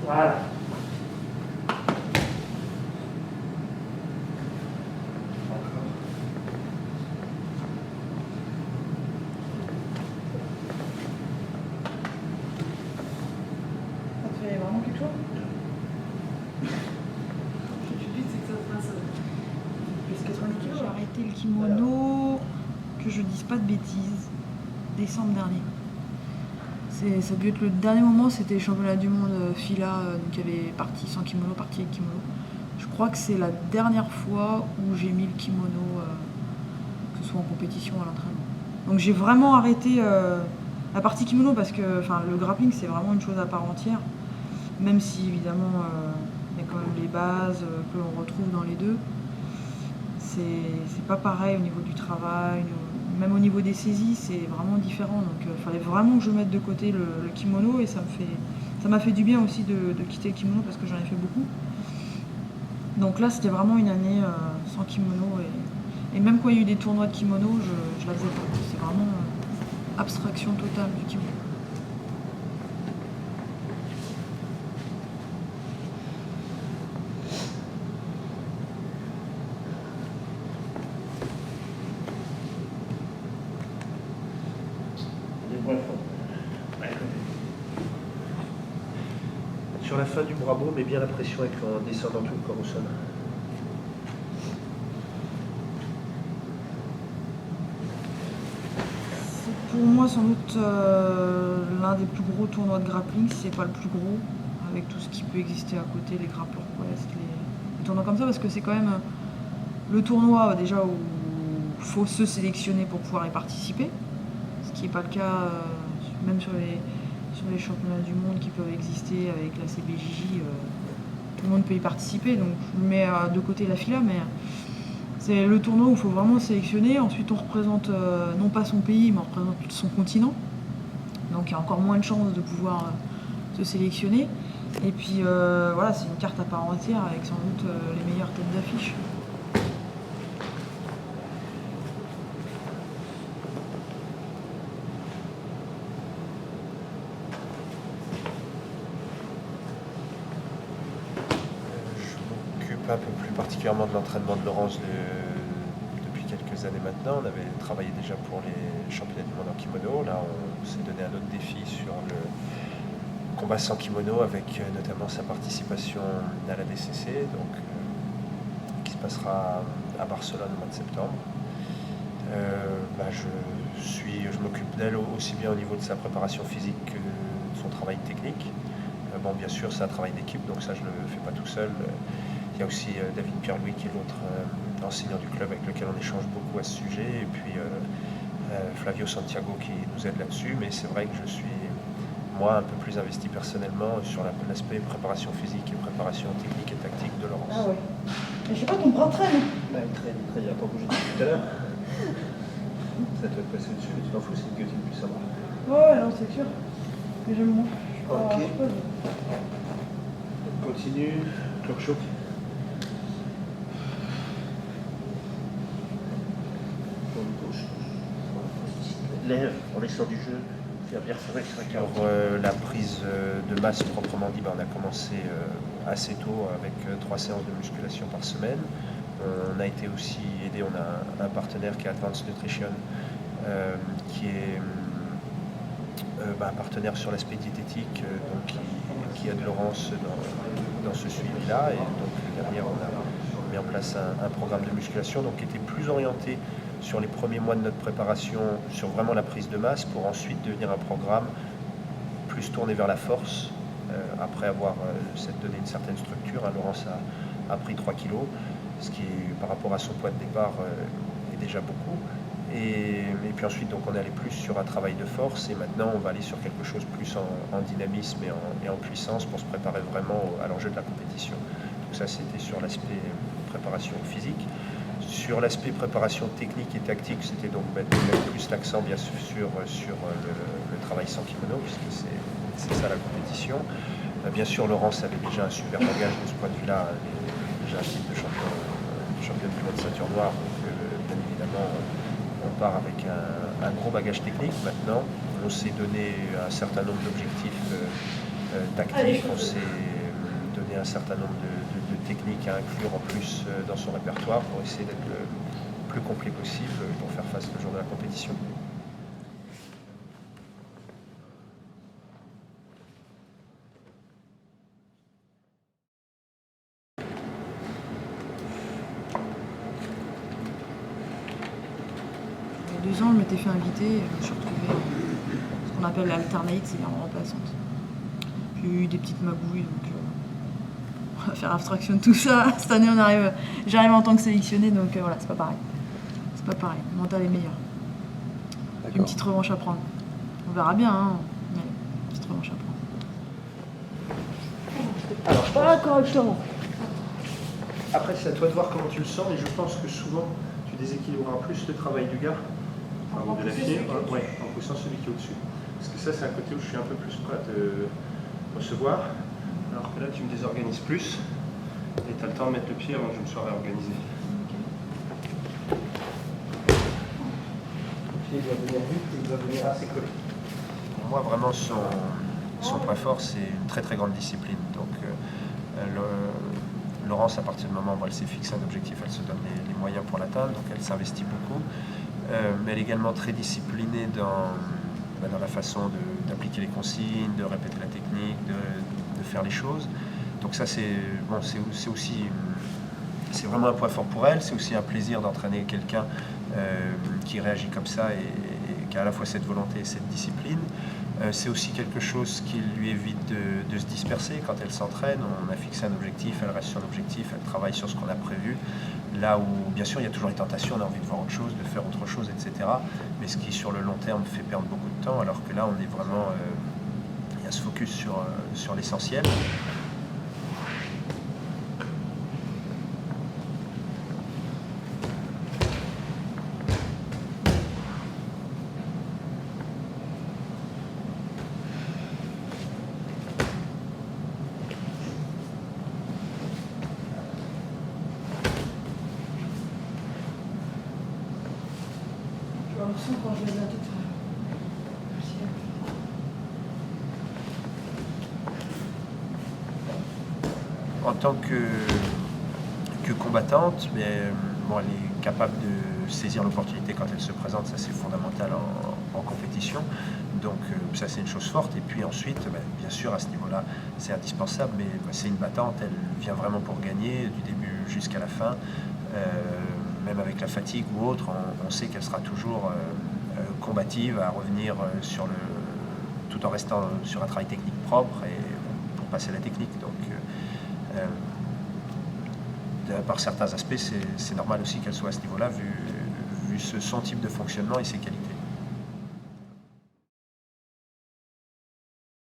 Voilà. Ça te fait vraiment quelque chose? Le but c'est que ça se fasse. Plus 90 kg. J'ai arrêté le kimono, que je dise pas de bêtises, décembre dernier. Ça a dû être le dernier moment, c'était les championnats du monde FILA, donc il y avait partie sans kimono, partie avec kimono. Je crois que c'est la dernière fois où j'ai mis le kimono, que ce soit en compétition ou à l'entraînement. Donc j'ai vraiment arrêté la partie kimono parce que le grappling c'est vraiment une chose à part entière. Même si évidemment il y a quand même les bases que l'on retrouve dans les deux. C'est pas pareil au niveau du travail, même au niveau des saisies, c'est vraiment différent. Donc il fallait vraiment que je mette de côté le kimono et ça m'a fait du bien aussi de quitter le kimono parce que j'en ai fait beaucoup. Donc là c'était vraiment une année sans kimono et même quand il y a eu des tournois de kimono, je la faisais pas. C'est vraiment abstraction totale du kimono. Sur la fin du Bravo, mets bien la pression avec en descendant tout le corps au sol. C'est pour moi sans doute l'un des plus gros tournois de grappling, si c'est pas le plus gros, avec tout ce qui peut exister à côté, les Grappler Quest, les tournois comme ça, parce que c'est quand même le tournoi déjà où il faut se sélectionner pour pouvoir y participer, ce qui n'est pas le cas même sur les championnats du monde qui peuvent exister avec la CBJJ, tout le monde peut y participer, donc je mets de côté la FILA, mais c'est le tournoi où il faut vraiment sélectionner. Ensuite, on représente non pas son pays, mais on représente son continent. Donc il y a encore moins de chances de pouvoir se sélectionner. Et puis voilà, c'est une carte à part entière avec sans doute les meilleures têtes d'affiche. Je m'occupe un peu plus particulièrement de l'entraînement de Laurence depuis quelques années maintenant. On avait travaillé déjà pour les championnats du monde en kimono. Là, on s'est donné un autre défi sur le combat sans kimono avec notamment sa participation à la DCC, qui se passera à Barcelone au mois de septembre. Je m'occupe d'elle aussi bien au niveau de sa préparation physique que de son travail technique. Bien sûr, c'est un travail d'équipe, donc ça je ne le fais pas tout seul. Il y a aussi David Pierre-Louis qui est l'autre enseignant du club avec lequel on échange beaucoup à ce sujet, et puis Flavio Santiago qui nous aide là-dessus, mais c'est vrai que je suis moi un peu plus investi personnellement sur l'aspect préparation physique et préparation technique et tactique de Laurence. Ah ouais. Mais je sais pas, ton bras traîne. Il traîne, il n'a pas bougé depuis tout à l'heure. Ça te passer dessus, mais tu t'en fous, c'est une gueule plus savoir. Ouais, non, c'est sûr. Mais j'aime moins. Ok. Je sais pas, On continue, clock choc. Lève en laissant du jeu, faire bien serrer sur la carte. Alors la prise de masse proprement dit, on a commencé assez tôt avec 3 séances de musculation par semaine. On a été aussi aidé, on a un partenaire qui est Advanced Nutrition, qui est un partenaire sur l'aspect diététique, qui aide Laurence dans ce suivi-là. Et donc derrière, on a mis en place un programme de musculation qui était plus orienté sur les premiers mois de notre préparation, sur vraiment la prise de masse, pour ensuite devenir un programme plus tourné vers la force, après avoir donné une certaine structure. Laurence a pris 3 kilos, ce qui, par rapport à son poids de départ, est déjà beaucoup. Et puis ensuite, donc, on est allé plus sur un travail de force, et maintenant on va aller sur quelque chose plus en dynamisme et en puissance pour se préparer vraiment à l'enjeu de la compétition. Donc ça, c'était sur l'aspect préparation physique. Sur l'aspect préparation technique et tactique, c'était donc mettre plus l'accent bien sûr sur le travail sans kimono, puisque c'est ça la compétition. Bien sûr, Laurence avait déjà un super bagage de ce point de vue-là, déjà un titre de championne du monde ceinture noire, donc bien évidemment on part avec un gros bagage technique. Maintenant, on s'est donné un certain nombre d'objectifs tactiques, un certain nombre de techniques à inclure en plus dans son répertoire pour essayer d'être le plus complet possible pour faire face le jour de la compétition. Il y a 2 ans, je m'étais fait inviter, je me suis retrouvée ce qu'on appelle l'alternate, c'est-à-dire en remplaçante. J'ai eu des petites magouilles, donc on va faire abstraction de tout ça. Cette année, j'arrive en tant que sélectionnée, donc voilà, c'est pas pareil. C'est pas pareil, le mental est meilleur. Une petite revanche à prendre. On verra bien, hein. Mais une petite revanche à prendre. Alors, Pas correctement. après, c'est à toi de voir comment tu le sens, et je pense que souvent, tu déséquilibreras plus le travail du gars, ou de la fille, en poussant celui qui est au-dessus. Parce que ça, c'est un côté où je suis un peu plus prêt à te recevoir, alors que là, tu me désorganises plus, et tu as le temps de mettre le pied avant que je me sois réorganisé. Le pied doit venir vite, et il doit venir assez collé. Pour moi, vraiment, son point fort, c'est une très très grande discipline. Donc, Laurence, à partir du moment où elle s'est fixé un objectif, elle se donne les moyens pour l'atteindre, donc elle s'investit beaucoup. Mais elle est également très disciplinée dans la façon d'appliquer les consignes, de répéter la technique, de faire les choses. Donc ça, c'est aussi, c'est vraiment un point fort pour elle. C'est aussi un plaisir d'entraîner quelqu'un qui réagit comme ça et qui a à la fois cette volonté et cette discipline. C'est aussi quelque chose qui lui évite de se disperser quand elle s'entraîne. On a fixé un objectif, elle reste sur l'objectif, elle travaille sur ce qu'on a prévu. Là où, bien sûr, il y a toujours les tentations, on a envie de voir autre chose, de faire autre chose, etc. Mais ce qui, sur le long terme, fait perdre beaucoup de temps, alors que là, on est vraiment... il y a ce focus sur l'essentiel. Je le sens quand je lève la tête. En tant que combattante, mais, bon, elle est capable de saisir l'opportunité quand elle se présente, ça c'est fondamental en compétition. Donc ça c'est une chose forte. Et puis ensuite, bien sûr à ce niveau-là c'est indispensable, mais c'est une battante, elle vient vraiment pour gagner du début jusqu'à la fin. Même avec la fatigue ou autre, on sait qu'elle sera toujours combative à revenir tout en restant sur un travail technique propre et pour passer la technique. Donc par certains aspects, c'est normal aussi qu'elle soit à ce niveau-là, vu son type de fonctionnement et ses qualités.